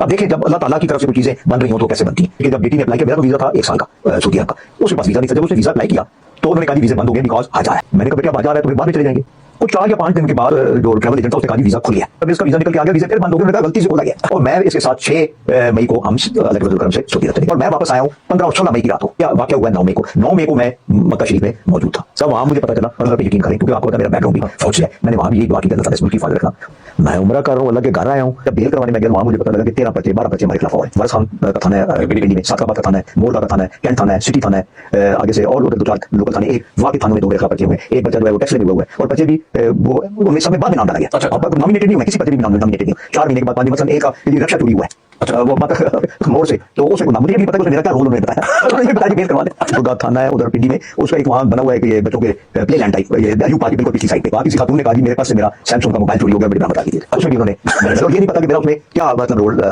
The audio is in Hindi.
अब देखें जब अल्लाह ताला की तरफ से कोई चीजें बन रही हो तो कैसे बनती हैं। जब बेटी ने अप्लाई किया, मेरा तो वीजा था 1 साल का सऊदी अरब का, उसके पास वीजा नहीं था। जब उसने वीजा अप्लाई किया तो उन्होंने कहा वीजा बंद हो गए बिकॉज हज है। मैंने कहा बेटा हज आ रहा है तो फिर बाद में चले जाएंगे। कुछ 4 या 5 दिन के बाद जो ट्रैवल एजेंट था उसने कहा वीजा खुल गया। अब इसका वीजा निकल के आ गया, वीजा फिर बंद हो गया। मैंने कहा गलती से खोला गया। और मैं इसके साथ 6 मई को हम अल्लाह के करम से सऊदी अरब चले और मैं वापस आया हूँ 15 और 16 मई की रात को। क्या वाकया हुआ 9 मई को। 9 मई को मैं मक्का शरीफ में मौजूद था। सब वहां मुझे पता चला और अल्लाह पे यकीन करें क्योंकि आपको पता मेरा बैकग्राउंड भी फौज से है। मैंने वहां भी यही दुआ की अल्लाह ताला इस मुल्क की हिफाजत रखना। मैं उम्रा कर रहा हूँ, अल्लाह के घर आया हूँ। जब बेल करवाने में गया वहां मुझे पता लगा कि 13 पर्चे 12 पर्चे हमारे खिलाफ हुए। वर्ष खान का थाना है पिंडी में, सातकाबाद का थाना है, मोरला का थाना है, कैंट थाना है, सिटी थाना है, आगे से और उधर 2-4 लोकल थाने, एक वहां के थानों में 2 खिलाफ पर्चे हुए। एक बच्चा जो है वो टैक्स लेने हुआ है और बच्चे भी वो उनमें सब में बाद में नाम डाला गया। अब नॉमिनेटेड नहीं हुआ, किसी पत्र भी नॉमिनेटेड नहीं। 4 महीने के बाद 5 मतलब एक रक्षा चोरी हुआ है। अच्छा वो बात मोड़ से तो उसको मुझे नहीं पता कि मेरा क्या रोल उन्होंने बताया। उन्होंने बताया बेल करवा दे। तो थाना है उधर पिंडी में, उसका एक वहां बना हुआ है कि ये बच्चों के प्ले लैंड टाइप, ये यू पार्क बिल्कुल पिछली साइड पे। वहां किसी खातून ने कहा कि मेरे पास से मेरा सैमसंग का मोबाइल चोरी हो गया, मेरे बता दीजिए। उसमें भी उन्होंने ये नहीं पता कि मेरा उसमें क्या मतलब रोल